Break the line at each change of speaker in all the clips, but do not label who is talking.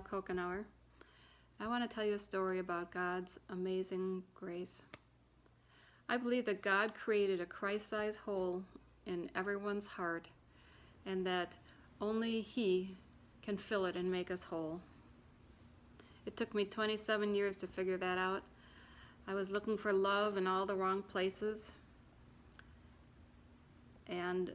Kokenauer. I want to tell you a story about God's amazing grace. I believe that God created a Christ-sized hole in everyone's heart, and that only He can fill it and make us whole. It took me 27 years to figure that out. I was looking for love in all the wrong places, and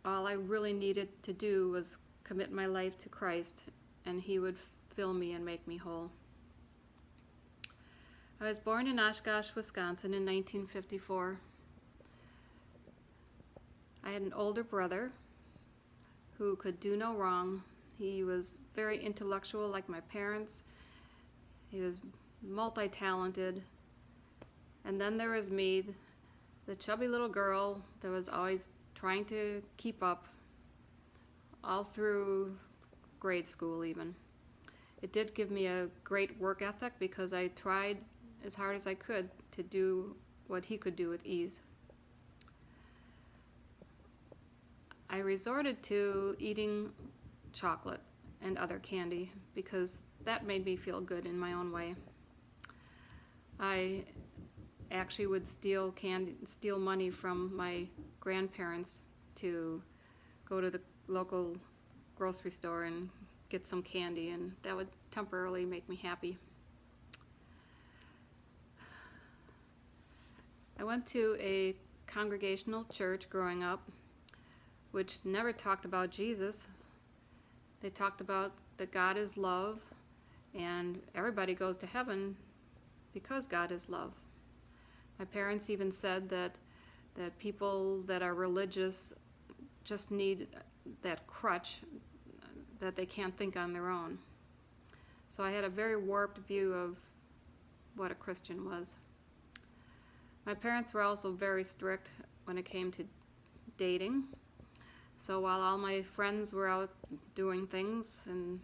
all I really needed to do was commit my life to Christ, and He would fill me and make me whole. I was born in Oshkosh, Wisconsin in 1954. I had an older brother who could do no wrong. He was very intellectual like my parents. He was multi-talented. And then there was me, the chubby little girl that was always trying to keep up all through grade school even. It did give me a great work ethic because I tried as hard as I could to do what he could do with ease. I resorted to eating chocolate and other candy because that made me feel good in my own way. I actually would steal money from my grandparents to go to the local grocery store and get some candy, and that would temporarily make me happy. I went to a congregational church growing up, which never talked about Jesus. They talked about that God is love, and everybody goes to heaven because God is love. My parents even said that people that are religious just need that crutch that they can't think on their own. So I had a very warped view of what a Christian was. My parents were also very strict when it came to dating. So while all my friends were out doing things and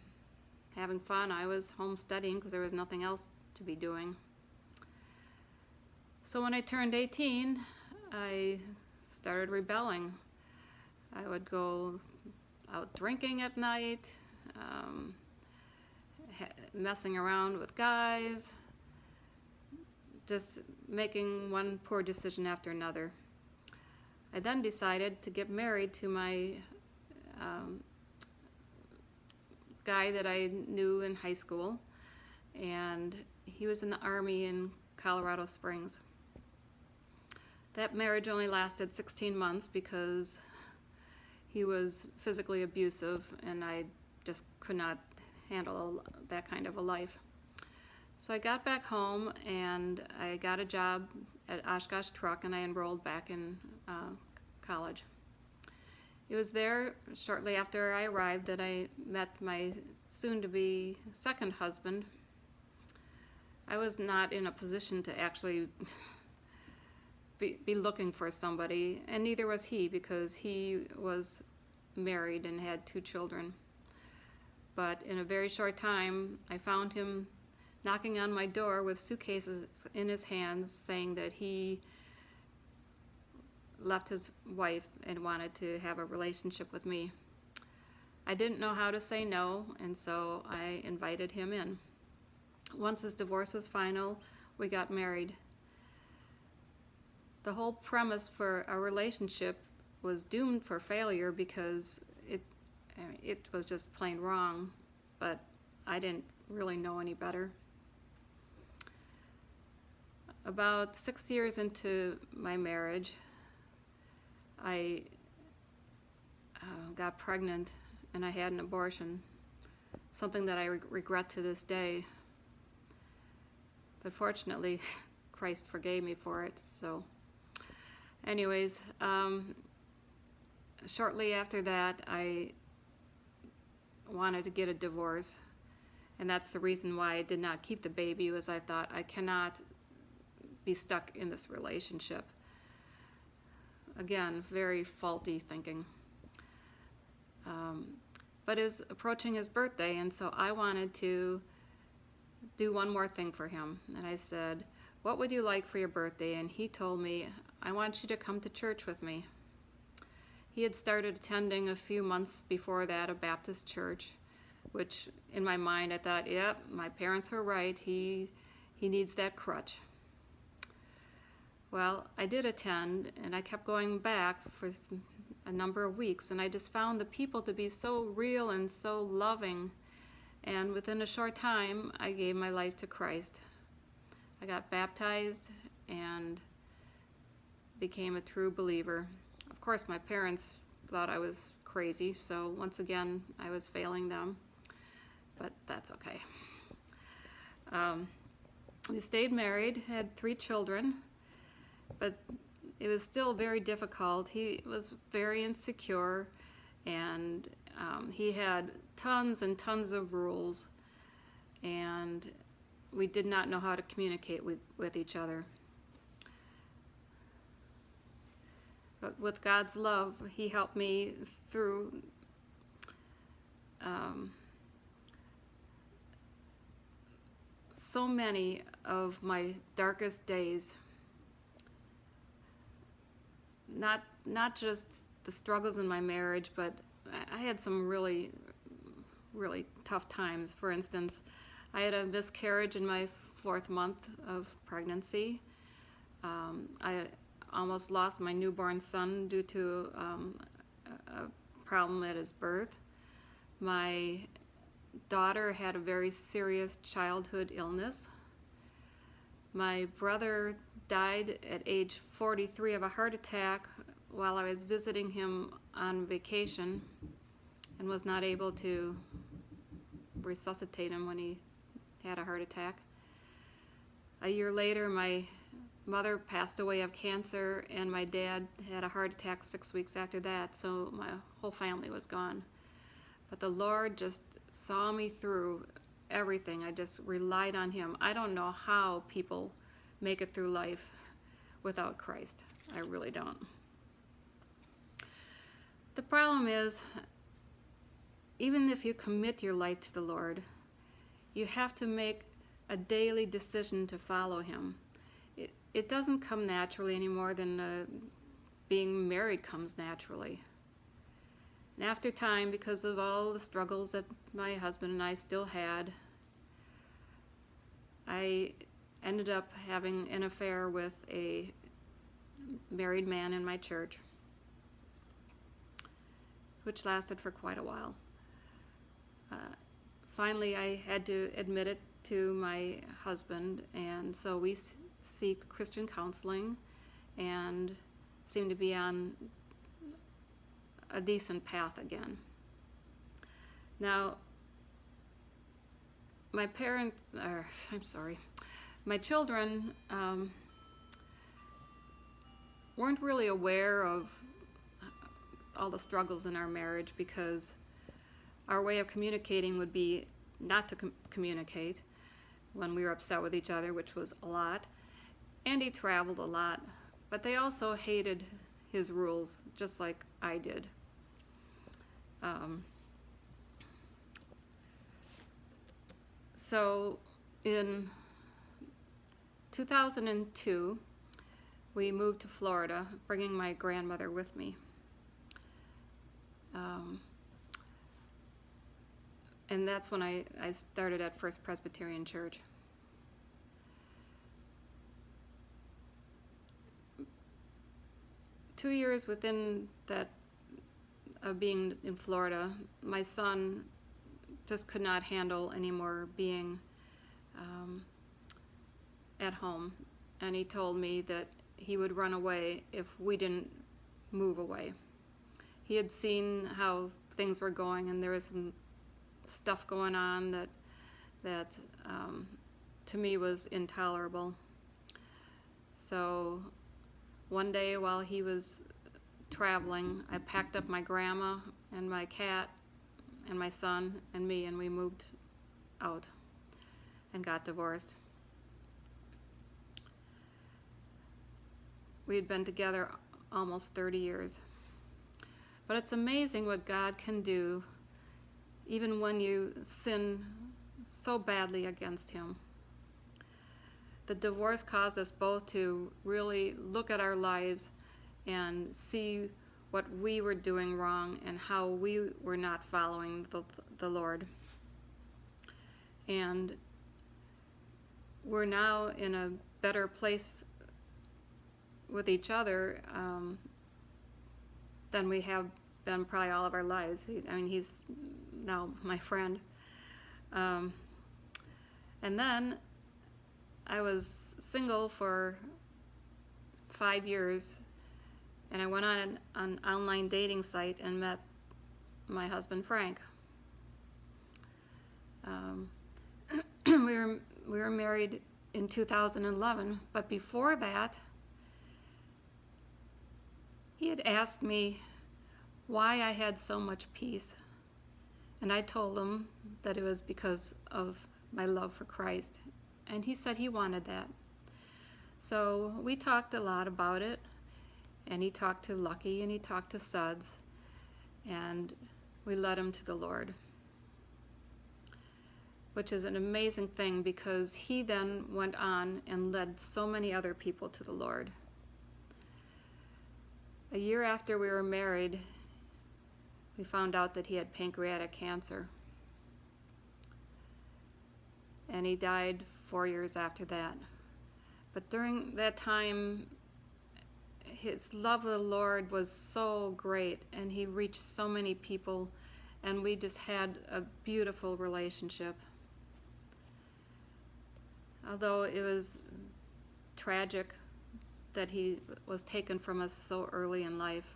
having fun, I was home studying because there was nothing else to be doing. So when I turned 18, I started rebelling. I would go out drinking at night, messing around with guys, just making one poor decision after another. I then decided to get married to my guy that I knew in high school, and he was in the Army in Colorado Springs. That marriage only lasted 16 months because he was physically abusive, and I just could not handle that kind of a life. So I got back home and I got a job at Oshkosh Truck, and I enrolled back in college. It was there shortly after I arrived that I met my soon-to-be second husband. I was not in a position to actually be looking for somebody, and neither was he, because he was married and had 2 children. But in a very short time, I found him knocking on my door with suitcases in his hands, saying that he left his wife and wanted to have a relationship with me. I didn't know how to say no, and so I invited him in. Once his divorce was final, we got married. The whole premise for our relationship was doomed for failure because it was just plain wrong, but I didn't really know any better. About 6 years into my marriage, I got pregnant and I had an abortion, something that I regret to this day. But fortunately, Christ forgave me for it. So anyways, shortly after that, I wanted to get a divorce, and that's the reason why I did not keep the baby, was I thought I cannot be stuck in this relationship. Again, very faulty thinking. But it was approaching his birthday, and so I wanted to do one more thing for him. And I said, "What would you like for your birthday?" And he told me, "I want you to come to church with me." He had started attending a few months before that a Baptist church, which in my mind I thought, yep, my parents were right. He needs that crutch. Well, I did attend, and I kept going back for a number of weeks, and I just found the people to be so real and so loving. And within a short time, I gave my life to Christ. I got baptized and became a true believer. Of course, my parents thought I was crazy, so once again, I was failing them, but that's okay. We stayed married, had 3 children, but it was still very difficult. He was very insecure, and he had tons and tons of rules, and we did not know how to communicate with each other. But with God's love, he helped me through so many of my darkest days. Not just the struggles in my marriage, but I had some really, really tough times. For instance, I had a miscarriage in my 4th month of pregnancy. I almost lost my newborn son due to a problem at his birth. My daughter had a very serious childhood illness. My brother died at age 43 of a heart attack while I was visiting him on vacation, and was not able to resuscitate him when he had a heart attack. A year later, my mother passed away of cancer, and my dad had a heart attack 6 weeks after that, so my whole family was gone. But the Lord just saw me through everything. I just relied on him. I don't know how people make it through life without Christ. I really don't. The problem is, even if you commit your life to the Lord, you have to make a daily decision to follow him. It doesn't come naturally any more than being married comes naturally. And after time, because of all the struggles that my husband and I still had, I ended up having an affair with a married man in my church, which lasted for quite a while. Finally, I had to admit it to my husband, and so we seek Christian counseling and seem to be on a decent path again. Now, my children weren't really aware of all the struggles in our marriage, because our way of communicating would be not to communicate when we were upset with each other, which was a lot. And he traveled a lot, but they also hated his rules, just like I did. So in 2002, we moved to Florida, bringing my grandmother with me. And that's when I started at First Presbyterian Church. Two years within that of being in Florida, my son just could not handle anymore being at home, and he told me that he would run away if we didn't move away. He had seen how things were going, and there was some stuff going on that to me was intolerable. So one day while he was traveling, I packed up my grandma and my cat and my son and me, and we moved out and got divorced. We had been together almost 30 years. But it's amazing what God can do even when you sin so badly against him. The divorce caused us both to really look at our lives and see what we were doing wrong and how we were not following the Lord. And we're now in a better place with each other than we have been probably all of our lives. He's now my friend. And then I was single for 5 years, and I went on an online dating site and met my husband Frank. We were married in 2011, but before that, he had asked me why I had so much peace, and I told him that it was because of my love for Christ, and he said he wanted that. So we talked a lot about it, and he talked to Lucky and he talked to Suds, and we led him to the Lord, which is an amazing thing because he then went on and led so many other people to the Lord. A year after we were married, we found out that he had pancreatic cancer, and he died 4 years after that. But during that time, his love of the Lord was so great, and he reached so many people, and we just had a beautiful relationship. Although it was tragic that he was taken from us so early in life,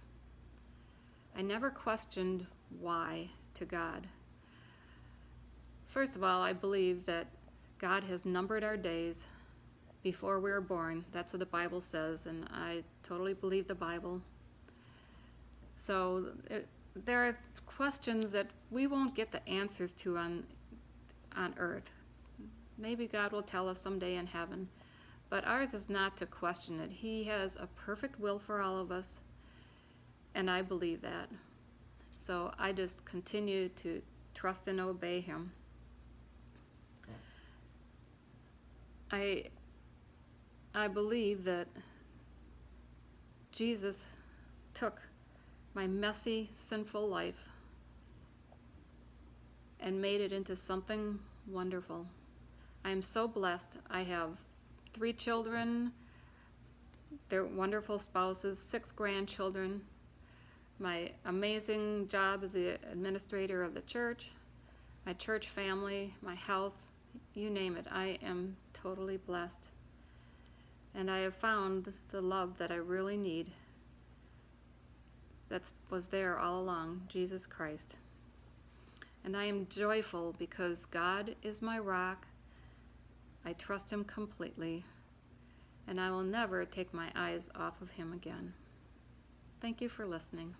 I never questioned why to God. First of all, I believe that God has numbered our days before we were born. That's what the Bible says, and I totally believe the Bible. So there are questions that we won't get the answers to on earth. Maybe God will tell us someday in heaven, but ours is not to question it. He has a perfect will for all of us, and I believe that. So I just continue to trust and obey him. I believe that Jesus took my messy, sinful life and made it into something wonderful. I am so blessed. I have 3 children, they're wonderful spouses, 6 grandchildren, my amazing job as the administrator of the church, my church family, my health, you name it. I am totally blessed. And I have found the love that I really need that was there all along, Jesus Christ. And I am joyful because God is my rock. I trust him completely, and I will never take my eyes off of him again. Thank you for listening.